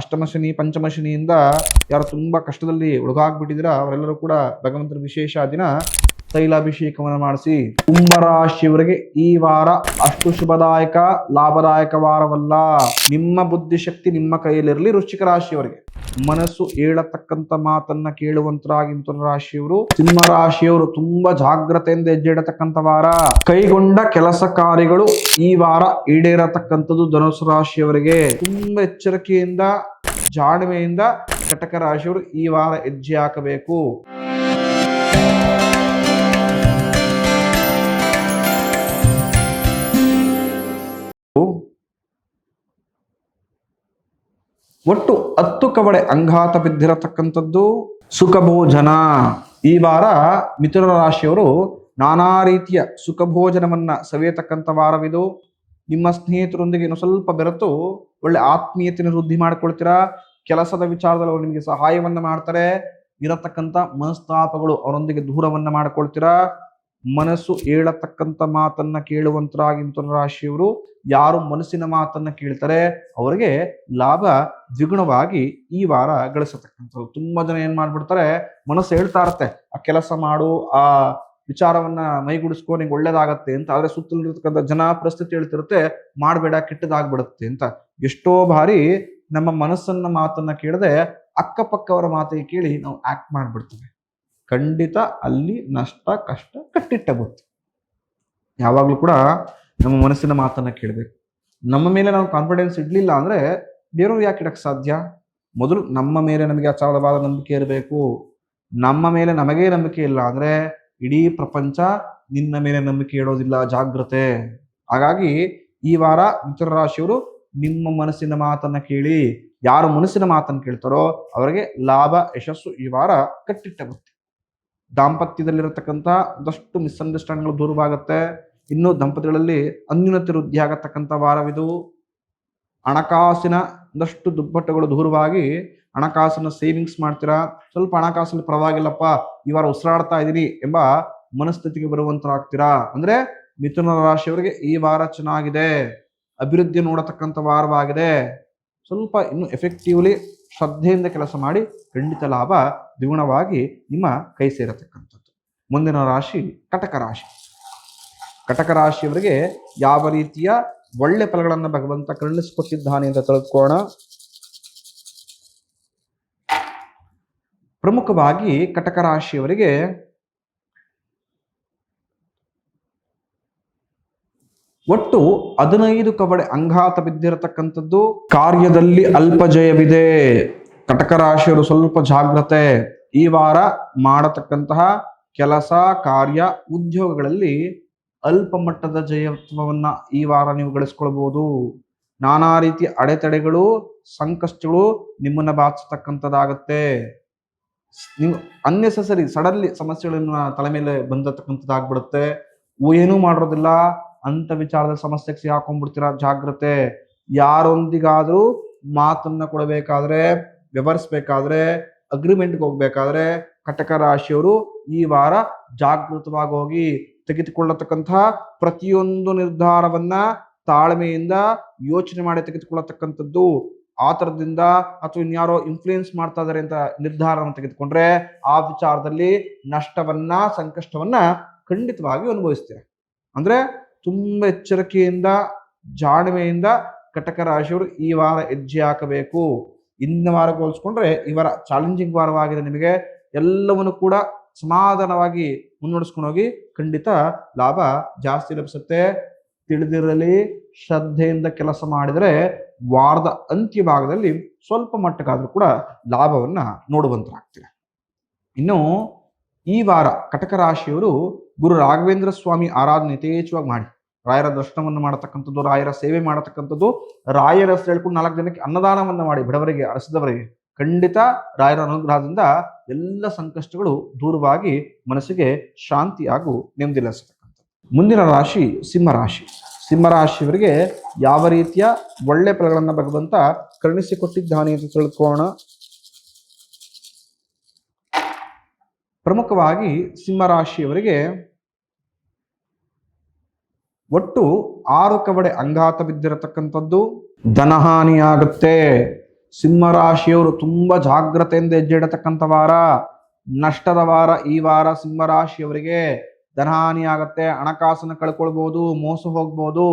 ಅಷ್ಟಮ ಶನಿ ಪಂಚಮ ಶನಿಯಿಂದ ಯಾರು ತುಂಬಾ ಕಷ್ಟದಲ್ಲಿ ಒಳಗಾಗ್ಬಿಟ್ಟಿದ್ರ ಅವರೆಲ್ಲರೂ ಕೂಡ ಭಗವಂತನ ವಿಶೇಷ ದಿನ ತೈಲಾಭಿಷೇಕವನ್ನು ಮಾಡಿಸಿ. ಕುಂಭರಾಶಿಯವರಿಗೆ ಈ ವಾರ ಅಷ್ಟು ಶುಭದಾಯಕ ಲಾಭದಾಯಕ ವಾರವಲ್ಲ. ನಿಮ್ಮ ಬುದ್ಧಿಶಕ್ತಿ ನಿಮ್ಮ ಕೈಯಲ್ಲಿರಲಿ. ವೃಶ್ಚಿಕ ರಾಶಿಯವರಿಗೆ ಮನಸ್ಸು ಹೇಳತಕ್ಕಂತ ಮಾತನ್ನ ಕೇಳುವಂತರಾಗಿ ಮಿಥುನ ರಾಶಿಯವರು. ಸಿಂಹ ರಾಶಿಯವರು ತುಂಬಾ ಜಾಗ್ರತೆಯಿಂದ ಹೆಜ್ಜೆ ಇಡತಕ್ಕಂತ ವಾರ. ಕೈಗೊಂಡ ಕೆಲಸ ಕಾರ್ಯಗಳು ಈ ವಾರ ಈಡೇರತಕ್ಕಂಥದ್ದು. ಧನುಸು ರಾಶಿಯವರಿಗೆ ತುಂಬಾ ಎಚ್ಚರಿಕೆಯಿಂದ ಜಾಣ್ಮೆಯಿಂದ ಕಟಕ ರಾಶಿಯವರು ಈ ವಾರ ಹೆಜ್ಜೆ ಹಾಕಬೇಕು. ಒಟ್ಟು 10 ಕವಡೆ ಅಂಗಾತ ಬಿದ್ದಿರತಕ್ಕಂಥದ್ದು. ಸುಖ ಭೋಜನ ಈ ವಾರ ಮಿಥುನ ರಾಶಿಯವರು ನಾನಾ ರೀತಿಯ ಸುಖ ಭೋಜನವನ್ನ ಸವಿಯತಕ್ಕಂಥ ವಾರವಿದು. ನಿಮ್ಮ ಸ್ನೇಹಿತರೊಂದಿಗೆ ಇನ್ನು ಸ್ವಲ್ಪ ಬೆರೆತು ಒಳ್ಳೆ ಆತ್ಮೀಯತೆಯನ್ನು ವೃದ್ಧಿ ಮಾಡಿಕೊಳ್ತೀರಾ. ಕೆಲಸದ ವಿಚಾರದಲ್ಲಿ ಅವರು ನಿಮಗೆ ಸಹಾಯವನ್ನ ಮಾಡ್ತಾರೆ. ಇರತಕ್ಕಂಥ ಮನಸ್ತಾಪಗಳು ಅವರೊಂದಿಗೆ ದೂರವನ್ನ ಮಾಡಿಕೊಳ್ತೀರಾ. ಮನಸ್ಸು ಹೇಳತಕ್ಕಂಥ ಮಾತನ್ನ ಕೇಳುವಂತರಾಗಿ ಮಿಥುನ ರಾಶಿಯವರು. ಯಾರು ಮನಸ್ಸಿನ ಮಾತನ್ನ ಕೇಳ್ತಾರೆ ಅವರಿಗೆ ಲಾಭ ದ್ವಿಗುಣವಾಗಿ ಈ ವಾರ ಗಳಿಸತಕ್ಕಂಥದ್ದು. ತುಂಬಾ ಜನ ಏನ್ ಮಾಡ್ಬಿಡ್ತಾರೆ, ಮನಸ್ಸು ಹೇಳ್ತಾ ಇರತ್ತೆ ಆ ಕೆಲಸ ಮಾಡು, ಆ ವಿಚಾರವನ್ನ ಮೈಗೂಡಿಸ್ಕೊ, ನಿಂಗೆ ಒಳ್ಳೇದಾಗತ್ತೆ ಅಂತ. ಆದ್ರೆ ಸುತ್ತಲಿರ್ತಕ್ಕಂಥ ಜನ ಪರಿಸ್ಥಿತಿ ಹೇಳ್ತಿರುತ್ತೆ ಮಾಡಬೇಡ ಕೆಟ್ಟದಾಗ್ಬಿಡುತ್ತೆ ಅಂತ. ಎಷ್ಟೋ ಬಾರಿ ನಮ್ಮ ಮನಸ್ಸನ್ನ ಮಾತನ್ನ ಕೇಳದೆ ಅಕ್ಕಪಕ್ಕವರ ಮಾತಿಗೆ ಕೇಳಿ ನಾವು ಆಕ್ಟ್ ಮಾಡ್ಬಿಡ್ತೇವೆ. ಖಂಡಿತ ಅಲ್ಲಿ ನಷ್ಟ ಕಷ್ಟ ಕಟ್ಟಿಟ್ಟ ಗೊತ್ತು. ಯಾವಾಗ್ಲೂ ಕೂಡ ನಮ್ಮ ಮನಸ್ಸಿನ ಮಾತನ್ನ ಕೇಳಬೇಕು. ನಮ್ಮ ಮೇಲೆ ನಾವು ಕಾನ್ಫಿಡೆನ್ಸ್ ಇಡ್ಲಿಲ್ಲ ಅಂದ್ರೆ ಬೇರೆಯವ್ರು ಯಾಕೆ ಇಡಕ್ ಸಾಧ್ಯ? ಮೊದಲು ನಮ್ಮ ಮೇಲೆ ನಮಗೆ ಅಚಲವಾದ ನಂಬಿಕೆ ಇರಬೇಕು. ನಮ್ಮ ಮೇಲೆ ನಮಗೇ ನಂಬಿಕೆ ಇಲ್ಲ ಅಂದ್ರೆ ಇಡೀ ಪ್ರಪಂಚ ನಿನ್ನ ಮೇಲೆ ನಂಬಿಕೆ ಇಡೋದಿಲ್ಲ. ಜಾಗ್ರತೆ. ಹಾಗಾಗಿ ಈ ವಾರ ಮಿಥುನ ರಾಶಿಯವರು ನಿಮ್ಮ ಮನಸ್ಸಿನ ಮಾತನ್ನ ಕೇಳಿ. ಯಾರು ಮನಸ್ಸಿನ ಮಾತನ್ನು ಕೇಳ್ತಾರೋ ಅವರಿಗೆ ಲಾಭ ಯಶಸ್ಸು ಈ ವಾರ ಕಟ್ಟಿಟ್ಟ ಗೊತ್ತು. ದಾಂಪತ್ಯದಲ್ಲಿರತಕ್ಕಂಥ ಒಂದಷ್ಟು ಮಿಸ್ಅಂಡರ್ಸ್ಟ್ಯಾಂಡ್ಗಳು ದೂರವಾಗುತ್ತೆ. ಇನ್ನು ದಂಪತಿಗಳಲ್ಲಿ ಅನ್ಯೂನತೆ ವೃದ್ಧಿ ಆಗತಕ್ಕಂಥ ವಾರವಿದು. ಹಣಕಾಸಿನ ಒಂದಷ್ಟು ದುಪ್ಪಟ್ಟುಗಳು ದೂರವಾಗಿ ಹಣಕಾಸನ್ನ ಸೇವಿಂಗ್ಸ್ ಮಾಡ್ತೀರಾ. ಸ್ವಲ್ಪ ಹಣಕಾಸಲ್ಲಿ ಪರವಾಗಿಲ್ಲಪ್ಪ ಈ ವಾರ ಉಸಿರಾಡ್ತಾ ಇದ್ದೀನಿ ಎಂಬ ಮನಸ್ಥಿತಿಗೆ ಬರುವಂತರಾಗ್ತೀರಾ. ಅಂದ್ರೆ ಮಿಥುನ ರಾಶಿಯವರಿಗೆ ಈ ವಾರ ಚೆನ್ನಾಗಿದೆ. ಅಭಿವೃದ್ಧಿ ನೋಡತಕ್ಕಂಥ ವಾರವಾಗಿದೆ. ಸ್ವಲ್ಪ ಇನ್ನು ಎಫೆಕ್ಟಿವ್ಲಿ ಶ್ರದ್ಧೆಯಿಂದ ಕೆಲಸ ಮಾಡಿ ಖಂಡಿತ ಲಾಭ ದ್ವಿಗುಣವಾಗಿ ನಿಮ್ಮ ಕೈ ಸೇರತಕ್ಕಂಥದ್ದು. ಮುಂದಿನ ರಾಶಿ ಕಟಕ ರಾಶಿ. ಕಟಕ ರಾಶಿಯವರಿಗೆ ಯಾವ ರೀತಿಯ ಒಳ್ಳೆ ಫಲಗಳನ್ನು ಭಗವಂತ ಕರುಣಿಸಿಕೊಟ್ಟಿದ್ದಾನೆ ಅಂತ ತಿಳ್ಕೊಳ್ಳೋಣ. ಪ್ರಮುಖವಾಗಿ ಕಟಕ ರಾಶಿಯವರಿಗೆ ಒಟ್ಟು 15 ಕವಡೆ ಅಂಗಾತ ಬಿದ್ದಿರತಕ್ಕಂಥದ್ದು. ಕಾರ್ಯದಲ್ಲಿ ಅಲ್ಪ ಜಯವಿದೆ. ಕಟಕ ರಾಶಿಯವರು ಸ್ವಲ್ಪ ಜಾಗ್ರತೆ. ಈ ವಾರ ಮಾಡತಕ್ಕಂತಹ ಕೆಲಸ ಕಾರ್ಯ ಉದ್ಯೋಗಗಳಲ್ಲಿ ಅಲ್ಪ ಮಟ್ಟದ ಜಯತ್ವವನ್ನ ಈ ವಾರ ನೀವು ಗಳಿಸ್ಕೊಳ್ಬಹುದು. ನಾನಾ ರೀತಿಯ ಅಡೆತಡೆಗಳು ಸಂಕಷ್ಟಗಳು ನಿಮ್ಮನ್ನ ಬಾಧಿಸತಕ್ಕಂಥದ್ದಾಗತ್ತೆ. ನೀವು ಅನ್ನೆಸೆಸರಿ ಸಡನ್ಲಿ ಸಮಸ್ಯೆಗಳನ್ನ ತಲೆ ಮೇಲೆ ಬಂದತಕ್ಕಂಥದ್ದಾಗ್ಬಿಡುತ್ತೆ. ಏನೂ ಮಾಡಿರೋದಿಲ್ಲ ಅಂತ ವಿಚಾರದ ಸಮಸ್ಯೆಗೆ ಸಿಗಾಕೊಂಡ್ಬಿಡ್ತೀರಾ. ಜಾಗ್ರತೆ. ಯಾರೊಂದಿಗಾದ್ರೂ ಮಾತನ್ನ ಕೊಡಬೇಕಾದ್ರೆ, ವ್ಯವಹರಿಸ್ಬೇಕಾದ್ರೆ, ಅಗ್ರಿಮೆಂಟ್ಗೆ ಹೋಗ್ಬೇಕಾದ್ರೆ ಕಟಕ ರಾಶಿಯವರು ಈ ವಾರ ಜಾಗೃತವಾಗಿ ಹೋಗಿ. ತೆಗೆದುಕೊಳ್ಳತಕ್ಕಂತಹ ಪ್ರತಿಯೊಂದು ನಿರ್ಧಾರವನ್ನ ತಾಳ್ಮೆಯಿಂದ ಯೋಚನೆ ಮಾಡಿ ತೆಗೆದುಕೊಳ್ಳತಕ್ಕಂಥದ್ದು. ಆತರದಿಂದ ಅಥವಾ ಇನ್ಯಾರೋ ಇನ್ಫ್ಲೂಯೆನ್ಸ್ ಮಾಡ್ತಾ ಇದಾರೆ ಅಂತ ನಿರ್ಧಾರವನ್ನು ತೆಗೆದುಕೊಂಡ್ರೆ ಆ ವಿಚಾರದಲ್ಲಿ ನಷ್ಟವನ್ನ ಸಂಕಷ್ಟವನ್ನ ಖಂಡಿತವಾಗಿ ಅನುಭವಿಸ್ತೀರಾ. ಅಂದ್ರೆ ತುಂಬಾ ಎಚ್ಚರಿಕೆಯಿಂದ ಜಾಣ್ಮೆಯಿಂದ ಕಟಕ ರಾಶಿಯವರು ಈ ವಾರ ಹೆಜ್ಜೆ ಹಾಕಬೇಕು. ಇಂದಿನ ವಾರ ಹೋಲಿಸ್ಕೊಂಡ್ರೆ ಈ ವಾರ ಚಾಲೆಂಜಿಂಗ್ ವಾರವಾಗಿದೆ. ನಿಮಗೆ ಎಲ್ಲವನ್ನು ಕೂಡ ಸಮಾಧಾನವಾಗಿ ಮುನ್ನಡೆಸ್ಕೊಂಡು ಹೋಗಿ ಖಂಡಿತ ಲಾಭ ಜಾಸ್ತಿ ಲಭಿಸುತ್ತೆ. ತಿಳಿದಿರಲಿ, ಶ್ರದ್ಧೆಯಿಂದ ಕೆಲಸ ಮಾಡಿದರೆ ವಾರದ ಅಂತ್ಯ ಭಾಗದಲ್ಲಿ ಸ್ವಲ್ಪ ಮಟ್ಟಕ್ಕಾದ್ರೂ ಕೂಡ ಲಾಭವನ್ನ ನೋಡುವಂತರಾಗ್ತೀರ. ಇನ್ನು ಈ ವಾರ ಕಟಕ ರಾಶಿಯವರು ಗುರು ರಾಘವೇಂದ್ರ ಸ್ವಾಮಿ ಆರಾಧನೆ ಯಥೇಚ್ಛವಾಗಿ ಮಾಡಿ. ರಾಯರ ದರ್ಶನವನ್ನು ಮಾಡತಕ್ಕಂಥದ್ದು, ರಾಯರ ಸೇವೆ ಮಾಡತಕ್ಕಂಥದ್ದು, ರಾಯರ ಹೆಸರು ಹೇಳ್ಕೊಂಡು 4 ಜನಕ್ಕೆ ಅನ್ನದಾನವನ್ನ ಮಾಡಿ ಬಡವರಿಗೆ ಅರಸಿದವರಿಗೆ. ಖಂಡಿತ ರಾಯರ ಅನುಗ್ರಹದಿಂದ ಎಲ್ಲ ಸಂಕಷ್ಟಗಳು ದೂರವಾಗಿ ಮನಸ್ಸಿಗೆ ಶಾಂತಿ ಹಾಗೂ ನೆಮ್ಮದಿ ಲಭಿಸತಕ್ಕಂಥದ್ದು. ಮುಂದಿನ ರಾಶಿ ಸಿಂಹರಾಶಿ. ಸಿಂಹರಾಶಿಯವರಿಗೆ ಯಾವ ರೀತಿಯ ಒಳ್ಳೆ ಫಲಗಳನ್ನು ಭಗವಂತ ಕರುಣಿಸಿಕೊಟ್ಟಿದ್ದಾನೆ ಅಂತ ತಿಳ್ಕೊಳ್ಳೋಣ. ಪ್ರಮುಖವಾಗಿ ಸಿಂಹರಾಶಿಯವರಿಗೆ ಒಟ್ಟು 6 ಕವಡೆ ಅಂಗಾತ ಬಿದ್ದಿರತಕ್ಕಂಥದ್ದು. ಧನಹಾನಿಯಾಗುತ್ತೆ. ಸಿಂಹರಾಶಿಯವರು ತುಂಬಾ ಜಾಗ್ರತೆಯಿಂದ ಹೆಜ್ಜೆ ಇಡತಕ್ಕಂಥ ವಾರ. ನಷ್ಟದ ವಾರ ಈ ವಾರ ಸಿಂಹರಾಶಿಯವರಿಗೆ. ಧನಹಾನಿ ಆಗತ್ತೆ, ಹಣಕಾಸನ್ನು ಕಳ್ಕೊಳ್ಬಹುದು, ಮೋಸ ಹೋಗ್ಬೋದು.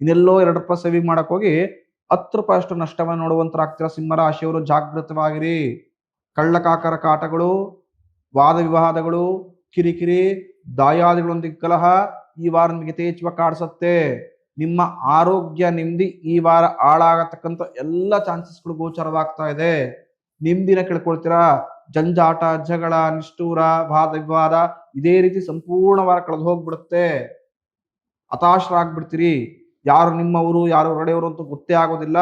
ಇನ್ನೆಲ್ಲೋ 2 ರೂಪಾಯಿ ಸೇವಿಂಗ್ ಮಾಡಕ್ ಹೋಗಿ 10 ರೂಪಾಯಿ ಅಷ್ಟು ನಷ್ಟವನ್ನು ನೋಡುವಂತರಾಗ್ತೀರಾ. ಸಿಂಹರಾಶಿಯವರು ಜಾಗೃತವಾಗಿರಿ. ಕಳ್ಳಕಾಕರ ಕಾಟಗಳು, ವಾದ ವಿವಾದಗಳು, ಕಿರಿಕಿರಿ, ದಾಯಾದಿಗಳೊಂದಿಗೆ ಕಲಹ ಈ ವಾರ ನಿಮಗೆ ಯಥೇಚ್ಛವಾಗಿ ಕಾಡಿಸುತ್ತೆ. ನಿಮ್ಮ ಆರೋಗ್ಯ ನೆಮ್ಮದಿ ಈ ವಾರ ಹಾಳಾಗತಕ್ಕಂಥ ಎಲ್ಲ ಚಾನ್ಸಸ್ಗಳು ಗೋಚರವಾಗ್ತಾ ಇದೆ. ನೆಮ್ಮದಿನ ಕೇಳ್ಕೊಳ್ತೀರಾ. ಜಂಜಾಟ, ಜಗಳ, ನಿಷ್ಠೂರ, ವಾದ ವಿವಾದ ಇದೇ ರೀತಿ ಸಂಪೂರ್ಣ ವಾರ ಕಳೆದು ಹೋಗ್ಬಿಡುತ್ತೆ. ಹತಾಶರಾಗ್ಬಿಡ್ತೀರಿ. ಯಾರು ನಿಮ್ಮವರು ಯಾರು ಹೊರಡೆಯವರು ಅಂತ ಗೊತ್ತೇ ಆಗೋದಿಲ್ಲ.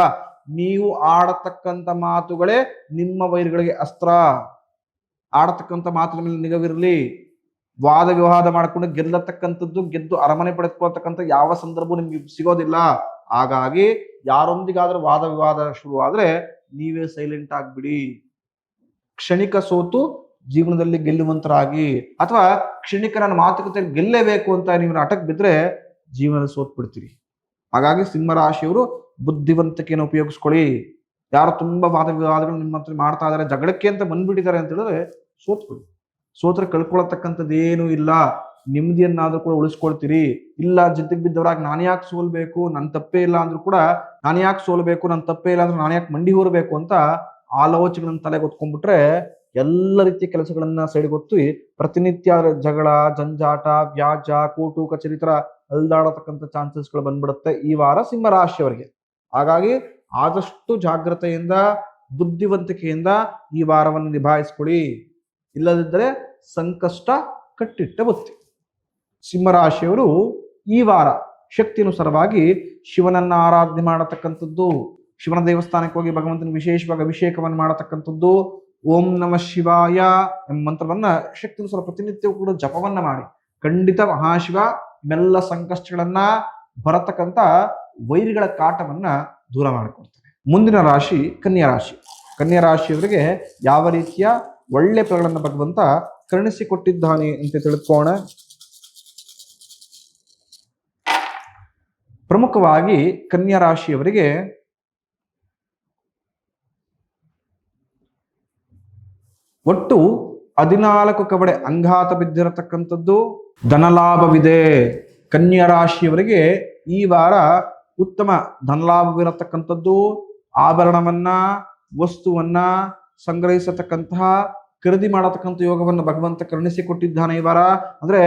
ನೀವು ಆಡತಕ್ಕಂಥ ಮಾತುಗಳೇ ನಿಮ್ಮ ವೈರಿಗಳಿಗೆ ಅಸ್ತ್ರ. ಆಡತಕ್ಕಂಥ ಮಾತಿನ ಮೇಲೆ ನಿಗವಿರಲಿ. ವಾದ ವಿವಾದ ಮಾಡಿಕೊಂಡು ಗೆಲ್ಲತಕ್ಕಂಥದ್ದು, ಗೆದ್ದು ಅರಮನೆ ಪಡೆದುಕೊಳ್ತಕ್ಕಂಥ ಯಾವ ಸಂದರ್ಭ ನಿಮ್ಗೆ ಸಿಗೋದಿಲ್ಲ. ಹಾಗಾಗಿ ಯಾರೊಂದಿಗಾದ್ರೂ ವಾದ ವಿವಾದ ಶುರು ಆದ್ರೆ ನೀವೇ ಸೈಲೆಂಟ್ ಆಗ್ಬಿಡಿ. ಕ್ಷಣಿಕ ಸೋತು ಜೀವನದಲ್ಲಿ ಗೆಲ್ಲುವಂತರಾಗಿ, ಅಥವಾ ಕ್ಷಣಿಕ ನನ್ನ ಮಾತುಕತೆ ಗೆಲ್ಲೇಬೇಕು ಅಂತ ನೀವು ನಾಟಕ ಬಿದ್ರೆ ಜೀವನದಲ್ಲಿ ಸೋತ್ ಬಿಡ್ತೀರಿ. ಹಾಗಾಗಿ ಸಿಂಹರಾಶಿಯವರು ಬುದ್ಧಿವಂತಿಕೆಯನ್ನು ಉಪಯೋಗಿಸ್ಕೊಳ್ಳಿ. ಯಾರು ತುಂಬಾ ವಾದ ವಿವಾದಗಳು ನಿಮ್ಮ ಹತ್ರ ಮಾಡ್ತಾ ಇದಾರೆ, ಜಗಳಕ್ಕೆ ಅಂತ ಬಂದ್ಬಿಟ್ಟಿದ್ದಾರೆ ಅಂತ ಹೇಳಿದ್ರೆ ಸೋತ್ಬಿಡಿ. ಸೋತ್ರ ಕಳ್ಕೊಳತಕ್ಕಂಥದ್ದು ಏನೂ ಇಲ್ಲ. ನೆಮ್ಮದಿಯನ್ನಾದ್ರೂ ಕೂಡ ಉಳಿಸ್ಕೊಳ್ತೀರಿ. ಇಲ್ಲ ಜೊತೆಗೆ ಬಿದ್ದವರಾಗಿ ನಾನು ಯಾಕೆ ಸೋಲ್ಬೇಕು, ನನ್ನ ತಪ್ಪೇ ಇಲ್ಲ ಅಂದ್ರೂ ಕೂಡ ನಾನು ಯಾಕೆ ಸೋಲ್ಬೇಕು, ನನ್ನ ತಪ್ಪೇ ಇಲ್ಲ ಅಂದ್ರೆ ನಾನು ಯಾಕೆ ಮಂಡಿ ಹೊರಬೇಕು ಅಂತ ಆಲೋಚನೆಗಳನ್ನ ತಲೆಗೆ ಹೊತ್ಕೊಂಡ್ಬಿಟ್ರೆ ಎಲ್ಲ ರೀತಿಯ ಕೆಲಸಗಳನ್ನ ಸೈಡ್ಗೊತ್ತಿ ಪ್ರತಿನಿತ್ಯ ಜಗಳ, ಜಂಜಾಟ, ವ್ಯಾಜ, ಕೋರ್ಟು ಕಚೇರಿ ತರ ಅಲ್ದಾಡತಕ್ಕಂಥ ಚಾನ್ಸಸ್ಗಳು ಬಂದ್ಬಿಡುತ್ತೆ ಈ ವಾರ ಸಿಂಹರಾಶಿಯವರಿಗೆ. ಹಾಗಾಗಿ ಆದಷ್ಟು ಜಾಗ್ರತೆಯಿಂದ, ಬುದ್ಧಿವಂತಿಕೆಯಿಂದ ಈ ವಾರವನ್ನು ನಿಭಾಯಿಸ್ಕೊಳ್ಳಿ. ಇಲ್ಲದಿದ್ದರೆ ಸಂಕಷ್ಟ ಕಟ್ಟಿಟ್ಟ ಬುತ್ತಿ. ಸಿಂಹರಾಶಿಯವರು ಈ ವಾರ ಶಕ್ತಿಯನುಸಾರವಾಗಿ ಶಿವನನ್ನ ಆರಾಧನೆ ಮಾಡತಕ್ಕಂಥದ್ದು, ಶಿವನ ದೇವಸ್ಥಾನಕ್ಕೆ ಹೋಗಿ ಭಗವಂತನ ವಿಶೇಷವಾಗಿ ಅಭಿಷೇಕವನ್ನು ಮಾಡತಕ್ಕಂಥದ್ದು, ಓಂ ನಮಃ ಶಿವಾಯ ಎಂಬ ಮಂತ್ರವನ್ನ ಶಕ್ತಿಯನುಸಾರ ಪ್ರತಿನಿತ್ಯವೂ ಕೂಡ ಜಪವನ್ನ ಮಾಡಿ. ಖಂಡಿತ ಮಹಾಶಿವ ಮೆಲ್ಲ ಸಂಕಷ್ಟಗಳನ್ನ, ಬರತಕ್ಕಂಥ ವೈರಿಗಳ ಕಾಟವನ್ನ ದೂರ ಮಾಡಿಕೊಡ್ತಾರೆ. ಮುಂದಿನ ರಾಶಿ ಕನ್ಯಾ ರಾಶಿ. ಕನ್ಯಾ ರಾಶಿಯವರಿಗೆ ಯಾವ ರೀತಿಯ ಒಳ್ಳೆ ಫಲಗಳನ್ನು ಭಗವಂತ ಕರುಣಿಸಿಕೊಟ್ಟಿದ್ದಾನೆ ಅಂತ ತಿಳ್ಕೋಣ. ಪ್ರಮುಖವಾಗಿ ಕನ್ಯಾ ರಾಶಿಯವರಿಗೆ ಒಟ್ಟು 14 ಕವಡೆ ಅಂಗಾತ ಬಿದ್ದಿರತಕ್ಕಂಥದ್ದು. ಧನಲಾಭವಿದೆ. ಕನ್ಯಾ ರಾಶಿಯವರಿಗೆ ಈ ವಾರ ಉತ್ತಮ ಧನಲಾಭವಿರತಕ್ಕಂಥದ್ದು. ಆಭರಣವನ್ನ, ವಸ್ತುವನ್ನ ಸಂಗ್ರಹಿಸತಕ್ಕಂತಹ, ಖರೀದಿ ಮಾಡತಕ್ಕಂಥ ಯೋಗವನ್ನು ಭಗವಂತ ಕರುಣಿಸಿಕೊಟ್ಟಿದ್ದಾನೆ ಈ ವಾರ. ಅಂದ್ರೆ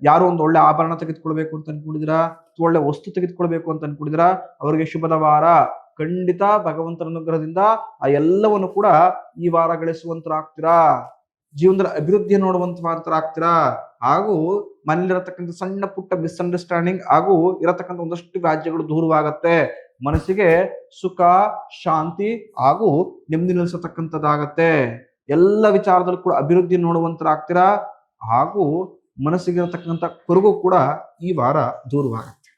ಯಾರು ಒಂದು ಒಳ್ಳೆ ಆಭರಣ ತೆಗೆದುಕೊಳ್ಬೇಕು ಅಂತ ಅನ್ಕೊಂಡಿದ್ದೀರಾ, ಒಳ್ಳೆ ವಸ್ತು ತೆಗೆದುಕೊಳ್ಬೇಕು ಅಂತ ಅನ್ಕೊಂಡಿದ್ದೀರಾ, ಅವರಿಗೆ ಶುಭದ ವಾರ. ಖಂಡಿತ ಭಗವಂತನ ಅನುಗ್ರಹದಿಂದ ಆ ಎಲ್ಲವನ್ನು ಕೂಡ ಈ ವಾರ ಗಳಿಸುವಂತರಾಗ್ತೀರಾ. ಜೀವನದಲ್ಲಿ ಅಭಿವೃದ್ಧಿ ನೋಡುವಂತರಾಗ್ತೀರಾ. ಹಾಗೂ ಮನೇಲಿರತಕ್ಕಂಥ ಸಣ್ಣ ಪುಟ್ಟ ಮಿಸ್ಅಂಡರ್ಸ್ಟ್ಯಾಂಡಿಂಗ್ ಹಾಗೂ ಇರತಕ್ಕಂಥ ಒಂದಷ್ಟು ವ್ಯಾಜ್ಯಗಳು ದೂರವಾಗತ್ತೆ. ಮನಸ್ಸಿಗೆ ಸುಖ, ಶಾಂತಿ ಹಾಗೂ ನೆಮ್ಮದಿ ನಿಲ್ಲಿಸತಕ್ಕಂಥದ್ದಾಗತ್ತೆ. ಎಲ್ಲ ವಿಚಾರದಲ್ಲೂ ಕೂಡ ಅಭಿವೃದ್ಧಿ ನೋಡುವಂತರಾಗ್ತೀರಾ. ಹಾಗೂ ಮನಸ್ಸಿಗಿರತಕ್ಕಂಥ ಕೊರಗು ಕೂಡ ಈ ವಾರ ದೂರವಾಗತ್ತೆ.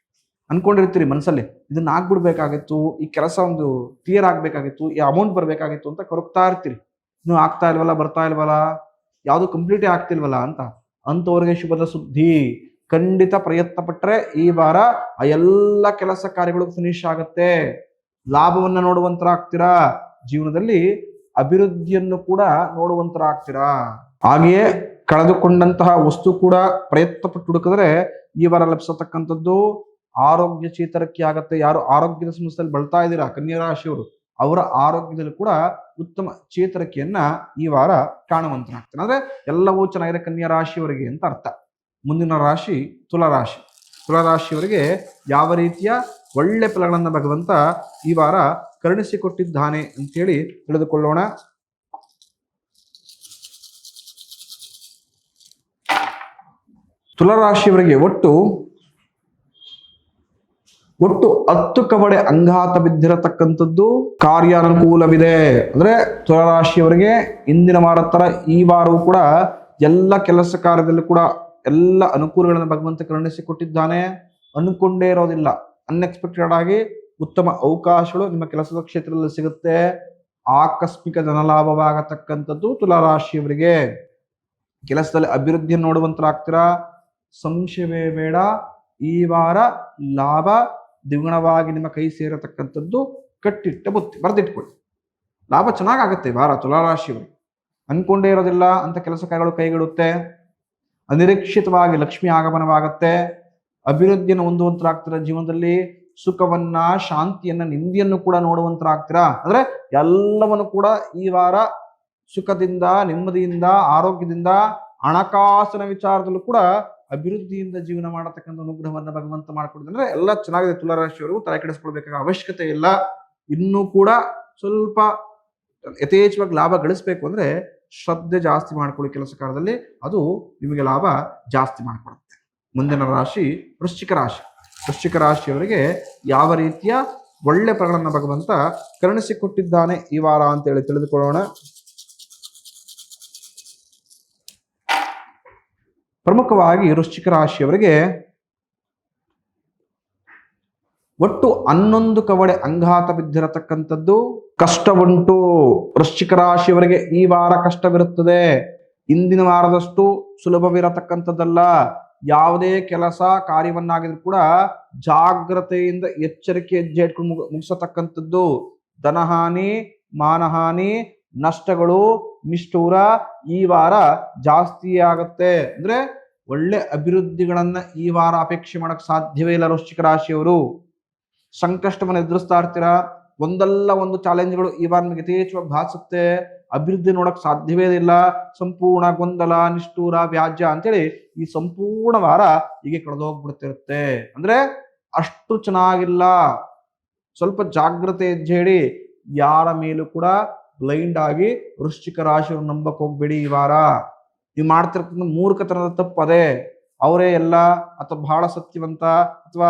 ಅನ್ಕೊಂಡಿರ್ತೀರಿ ಮನಸ್ಸಲ್ಲಿ, ಇದನ್ನ ಆಗ್ಬಿಡ್ಬೇಕಾಗಿತ್ತು, ಈ ಕೆಲಸ ಒಂದು ಕ್ಲಿಯರ್ ಆಗ್ಬೇಕಾಗಿತ್ತು, ಈ ಅಮೌಂಟ್ ಬರ್ಬೇಕಾಗಿತ್ತು ಅಂತ ಕೊರಗ್ತಾ ಇರ್ತೀರಿ. ಇನ್ನು ಆಗ್ತಾ ಇಲ್ವಲ್ಲ, ಬರ್ತಾ ಇಲ್ವಲ್ಲ, ಯಾವುದು ಕಂಪ್ಲೀಟೇ ಆಗ್ತಿಲ್ವಲ್ಲ ಅಂತ. ಅಂತವ್ರಿಗೆ ಶುಭದ ಸುದ್ದಿ. ಖಂಡಿತ ಪ್ರಯತ್ನ ಪಟ್ರೆ ಈ ವಾರ ಆ ಎಲ್ಲ ಕೆಲಸ ಕಾರ್ಯಗಳು ಫಿನಿಶ್ ಆಗತ್ತೆ. ಲಾಭವನ್ನ ನೋಡುವಂತರಾಗ್ತೀರಾ. ಜೀವನದಲ್ಲಿ ಅಭಿವೃದ್ಧಿಯನ್ನು ಕೂಡ ನೋಡುವಂತರಾಗ್ತೀರಾ. ಹಾಗೆಯೇ ಕಳೆದುಕೊಂಡಂತಹ ವಸ್ತು ಕೂಡ ಪ್ರಯತ್ನ ಪಟ್ಟು ಹುಡುಕಿದ್ರೆ ಈ ವಾರ ಲಭಿಸತಕ್ಕಂಥದ್ದು. ಆರೋಗ್ಯ ಚೇತರಿಕೆ ಆಗತ್ತೆ. ಯಾರು ಆರೋಗ್ಯದ ಸಮಸ್ಯೆಯಲ್ಲಿ ಬಳಲ್ತಾ ಇದ್ದೀರಾ ಕನ್ಯಾ ರಾಶಿಯವರು, ಅವರ ಆರೋಗ್ಯದಲ್ಲಿ ಕೂಡ ಉತ್ತಮ ಚೇತರಿಕೆಯನ್ನ ಈ ವಾರ ಕಾಣುವಂತನಾಗ್ತಾನೆ. ಅಂದ್ರೆ ಎಲ್ಲವೂ ಚೆನ್ನಾಗಿದೆ ಕನ್ಯಾ ರಾಶಿಯವರಿಗೆ ಅಂತ ಅರ್ಥ. ಮುಂದಿನ ರಾಶಿ ತುಲಾರಾಶಿ. ತುಲಾರಾಶಿಯವರಿಗೆ ಯಾವ ರೀತಿಯ ಒಳ್ಳೆ ಫಲಗಳನ್ನ ಭಗವಂತ ಈ ವಾರ ಕರುಣಿಸಿಕೊಟ್ಟಿದ್ದಾನೆ ಅಂತೇಳಿ ತಿಳಿದುಕೊಳ್ಳೋಣ. ತುಲಾರಾಶಿಯವರಿಗೆ ಒಟ್ಟು 10 ಕವಡೆ ಅಂಗಾತ ಬಿದ್ದಿರತಕ್ಕಂಥದ್ದು. ಕಾರ್ಯಾನುಕೂಲವಿದೆ. ಅಂದ್ರೆ ತುಲಾರಾಶಿಯವರಿಗೆ ಇಂದಿನ ವಾರ ತರ ಈ ವಾರವೂ ಕೂಡ ಎಲ್ಲ ಕೆಲಸ ಕಾರ್ಯದಲ್ಲೂ ಕೂಡ ಎಲ್ಲ ಅನುಕೂಲಗಳನ್ನು ಭಗವಂತ ಕರುಣಿಸಿಕೊಟ್ಟಿದ್ದಾನೆ. ಅನ್ಕೊಂಡೇ ಇರೋದಿಲ್ಲ, ಅನ್ಎಕ್ಸ್ಪೆಕ್ಟೆಡ್ ಆಗಿ ಉತ್ತಮ ಅವಕಾಶಗಳು ನಿಮ್ಮ ಕೆಲಸದ ಕ್ಷೇತ್ರದಲ್ಲಿ ಸಿಗುತ್ತೆ. ಆಕಸ್ಮಿಕ ಧನಲಾಭವಾಗತಕ್ಕಂಥದ್ದು ತುಲಾರಾಶಿಯವರಿಗೆ. ಕೆಲಸದಲ್ಲಿ ಅಭಿವೃದ್ಧಿಯನ್ನು ನೋಡುವಂತರಾಗ್ತೀರಾ. ಸಂಶಯವೇ ಬೇಡ, ಈ ವಾರ ಲಾಭ ದ್ವಿಗುಣವಾಗಿ ನಿಮ್ಮ ಕೈ ಸೇರತಕ್ಕಂಥದ್ದು ಕಟ್ಟಿಟ್ಟ ಬುತ್ತಿ. ಬರೆದಿಟ್ಕೊಳ್ಳಿ. ಲಾಭ ಚೆನ್ನಾಗಾಗುತ್ತೆ ವಾರ ತುಲಾರಾಶಿಯವರು. ಅನ್ಕೊಂಡೇ ಇರೋದಿಲ್ಲ ಅಂತ ಕೆಲಸ ಕಾರ್ಯಗಳು ಕೈಗೂಡುತ್ತೆ. ಅನಿರೀಕ್ಷಿತವಾಗಿ ಲಕ್ಷ್ಮಿ ಆಗಮನವಾಗುತ್ತೆ. ಅಭಿವೃದ್ಧಿಯನ್ನು ಹೊಂದುವಂತರಾಗ್ತೀರ. ಜೀವನದಲ್ಲಿ ಸುಖವನ್ನ, ಶಾಂತಿಯನ್ನ, ನೆಮ್ಮದಿಯನ್ನು ಕೂಡ ನೋಡುವಂತರಾಗ್ತೀರಾ. ಅಂದ್ರೆ ಎಲ್ಲವನ್ನು ಕೂಡ ಈ ವಾರ ಸುಖದಿಂದ, ನೆಮ್ಮದಿಯಿಂದ, ಆರೋಗ್ಯದಿಂದ, ಹಣಕಾಸಿನ ವಿಚಾರದಲ್ಲೂ ಕೂಡ ಅಭಿವೃದ್ಧಿಯಿಂದ ಜೀವನ ಮಾಡತಕ್ಕಂಥ ಅನುಗ್ರಹವನ್ನ ಭಗವಂತ ಮಾಡ್ಕೊಡ್ತಾರೆ. ಅಂದ್ರೆ ಎಲ್ಲ ಚೆನ್ನಾಗಿದೆ. ತುಲಾರಾಶಿಯವರೆಗೂ ತಲೆ ಕೆಡಿಸ್ಕೊಳ್ಬೇಕಾದ ಅವಶ್ಯಕತೆ ಇಲ್ಲ. ಇನ್ನೂ ಕೂಡ ಸ್ವಲ್ಪ ಯಥೇಚ್ಛವಾಗಿ ಲಾಭ ಗಳಿಸ್ಬೇಕು ಅಂದ್ರೆ ಶ್ರದ್ಧೆ ಜಾಸ್ತಿ ಮಾಡ್ಕೊಳ್ಳಿ ಕೆಲಸ ಕಾರ್ಯದಲ್ಲಿ, ಅದು ನಿಮಗೆ ಲಾಭ ಜಾಸ್ತಿ ಮಾಡ್ಕೊಡುತ್ತೆ. ಮುಂದಿನ ರಾಶಿ ವೃಶ್ಚಿಕ ರಾಶಿ. ವೃಶ್ಚಿಕ ರಾಶಿಯವರಿಗೆ ಯಾವ ರೀತಿಯ ಒಳ್ಳೆ ಫಲಗಳನ್ನು ಭಗವಂತ ಕರುಣಿಸಿಕೊಟ್ಟಿದ್ದಾನೆ ಈ ವಾರ ಅಂತೇಳಿ ತಿಳಿದುಕೊಳ್ಳೋಣ. ಪ್ರಮುಖವಾಗಿ ವೃಶ್ಚಿಕ ರಾಶಿಯವರಿಗೆ ಒಟ್ಟು 11 ಕವಡೆ ಅಂಘಾತ ಬಿದ್ದಿರತಕ್ಕಂಥದ್ದು. ಕಷ್ಟ ಉಂಟು. ವೃಶ್ಚಿಕ ರಾಶಿಯವರಿಗೆ ಈ ವಾರ ಕಷ್ಟವಿರುತ್ತದೆ. ಇಂದಿನ ವಾರದಷ್ಟು ಸುಲಭವಿರತಕ್ಕಂಥದ್ದಲ್ಲ. ಯಾವುದೇ ಕೆಲಸ ಕಾರ್ಯವನ್ನಾಗಿದ್ರು ಕೂಡ ಜಾಗ್ರತೆಯಿಂದ ಎಚ್ಚರಿಕೆ ಹೆಜ್ಜೆ ಇಟ್ಕೊಂಡು ಮುಗಿಸತಕ್ಕಂಥದ್ದು. ಧನಹಾನಿ, ಮಾನಹಾನಿ, ನಷ್ಟಗಳು, ನಿಷ್ಠೂರ ಈ ವಾರ ಜಾಸ್ತಿ ಆಗತ್ತೆ. ಅಂದ್ರೆ ಒಳ್ಳೆ ಅಭಿವೃದ್ಧಿಗಳನ್ನ ಈ ವಾರ ಅಪೇಕ್ಷೆ ಮಾಡಕ್ ಸಾಧ್ಯವೇ ಇಲ್ಲ. ವೃಶ್ಚಿಕ ರಾಶಿಯವರು ಸಂಕಷ್ಟವನ್ನು ಎದುರಿಸ್ತಾ ಇರ್ತೀರಾ. ಒಂದಲ್ಲ ಒಂದು ಚಾಲೆಂಜ್ಗಳು ಈ ವಾರ ನಿಮಗೆ ಯಥೇಚ್ಛವಾಗಿ ಭಾಸುತ್ತೆ. ಅಭಿವೃದ್ಧಿ ನೋಡಕ್ ಸಾಧ್ಯವೇ ಇಲ್ಲ. ಸಂಪೂರ್ಣ ಗೊಂದಲ, ನಿಷ್ಠೂರ, ವ್ಯಾಜ್ಯ ಅಂತೇಳಿ ಈ ಸಂಪೂರ್ಣ ವಾರ ಹೀಗೆ ಕಳೆದೋಗ್ಬಿಡ್ತಿರುತ್ತೆ. ಅಂದ್ರೆ ಅಷ್ಟು ಚೆನ್ನಾಗಿಲ್ಲ. ಸ್ವಲ್ಪ ಜಾಗ್ರತೆ ಹೆಜ್ಜೆ. ಯಾರ ಮೇಲೂ ಕೂಡ ಬ್ಲೈಂಡ್ ಆಗಿ ವೃಶ್ಚಿಕ ರಾಶಿಯನ್ನು ನಂಬಕ್ ಹೋಗ್ಬೇಡಿ ಈ ವಾರ. ನೀವು ಮಾಡ್ತಿರ್ತಕ್ಕಂಥ ಮೂರ್ಖತನದ ತಪ್ಪು ಅದೇ. ಅವರೇ ಎಲ್ಲ ಅಥವಾ ಬಹಳ ಸತ್ಯವಂತ ಅಥವಾ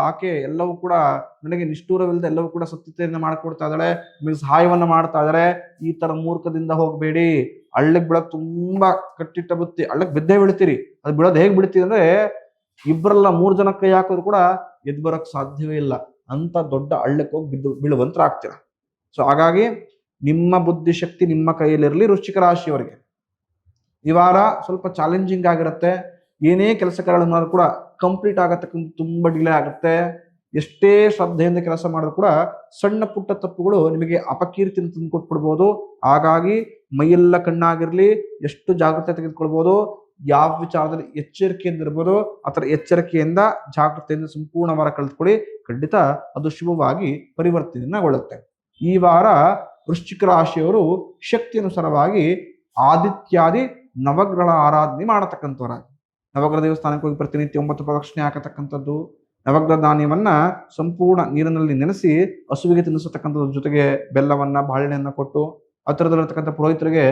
ಆಕೆ ಎಲ್ಲವೂ ಕೂಡ ನನಗೆ ನಿಷ್ಠೂರವಿಲ್ಲದೆ ಎಲ್ಲವೂ ಕೂಡ ಸತ್ಯತೆಯನ್ನು ಮಾಡ್ಕೊಡ್ತಾ ಇದ್ದಾಳೆ, ನಿಮಗೆ ಸಹಾಯವನ್ನ ಮಾಡ್ತಾ ಇದಾರೆ. ಈ ತರ ಮೂರ್ಖದಿಂದ ಹೋಗ್ಬೇಡಿ. ಹಳ್ಳಕ್ ಬೀಳಕ್ ತುಂಬಾ ಕಟ್ಟಿಟ್ಟ ಬುತ್ತಿ, ಹಳ್ಳಕ್ ಬಿದ್ದೇ ಬೀಳ್ತೀರಿ. ಅದು ಬೀಳೋದು ಹೇಗ್ ಬಿಡ್ತೀರಿ ಅಂದ್ರೆ 2 ಅಲ್ಲ 3 ಜನ ಕೈ ಹಾಕೋರು ಕೂಡ ಎದ್ದು ಬರಕ್ ಸಾಧ್ಯವೇ ಇಲ್ಲ. ಅಂತ ದೊಡ್ಡ ಹಳ್ಳಕ್ಕೆ ಹೋಗಿ ಬೀಳುವಂತರಾಗ್ತೀರ. ಸೊ ಹಾಗಾಗಿ ನಿಮ್ಮ ಬುದ್ಧಿಶಕ್ತಿ ನಿಮ್ಮ ಕೈಯಲ್ಲಿರಲಿ. ವೃಶ್ಚಿಕ ರಾಶಿಯವರಿಗೆ ಈ ವಾರ ಸ್ವಲ್ಪ ಚಾಲೆಂಜಿಂಗ್ ಆಗಿರುತ್ತೆ. ಏನೇ ಕೆಲಸ ಕಾರ್ಯಗಳನ್ನು ಕೂಡ ಕಂಪ್ಲೀಟ್ ಆಗತಕ್ಕಂಥ ತುಂಬಾ ಡಿಲೇ ಆಗುತ್ತೆ. ಎಷ್ಟೇ ಶ್ರದ್ಧೆಯಿಂದ ಕೆಲಸ ಮಾಡಿದ್ರು ಕೂಡ ಸಣ್ಣ ಪುಟ್ಟ ತಪ್ಪುಗಳು ನಿಮಗೆ ಅಪಕೀರ್ತಿಯನ್ನು ತಂದುಕೊಟ್ಬಿಡ್ಬೋದು. ಹಾಗಾಗಿ ಮೈಯೆಲ್ಲ ಕಣ್ಣಾಗಿರ್ಲಿ, ಎಷ್ಟು ಜಾಗ್ರತೆ ತೆಗೆದುಕೊಳ್ಬೋದು. ಯಾವ ವಿಚಾರದಲ್ಲಿ ಎಚ್ಚರಿಕೆಯಿಂದ ಇರ್ಬೋದು ಆ ಥರ ಎಚ್ಚರಿಕೆಯಿಂದ ಜಾಗ್ರತೆಯಿಂದ ಸಂಪೂರ್ಣ ವಾರ ಕಳೆದುಕೊಳ್ಳಿ. ಖಂಡಿತ ಅದು ಶುಭವಾಗಿ ಪರಿವರ್ತನೆಗೊಳ್ಳುತ್ತೆ. ಈ ವಾರ ವೃಶ್ಚಿಕ ರಾಶಿಯವರು ಶಕ್ತಿಯನುಸಾರವಾಗಿ ಆದಿತ್ಯಾದಿ ನವಗ್ರಹ ಆರಾಧನೆ ಮಾಡತಕ್ಕಂಥವ್ರಾಗಿ ನವಗ್ರಹ ದೇವಸ್ಥಾನಕ್ಕೆ ಹೋಗಿ ಪ್ರತಿನಿತ್ಯ 9 ಪ್ರದಕ್ಷಿಣೆ ಹಾಕತಕ್ಕಂಥದ್ದು. ನವಗ್ರಹ ಧಾನ್ಯವನ್ನ ಸಂಪೂರ್ಣ ನೀರಿನಲ್ಲಿ ನೆನೆಸಿ ಹಸುವಿಗೆ ತಿನ್ನಿಸತಕ್ಕಂಥದ್ದು. ಜೊತೆಗೆ ಬೆಲ್ಲವನ್ನ, ಬಾಳೆಹಣ್ಣನ್ನ ಕೊಟ್ಟು ಹತ್ತಿರದಲ್ಲಿರ್ತಕ್ಕಂಥ ಪುರೋಹಿತರಿಗೆ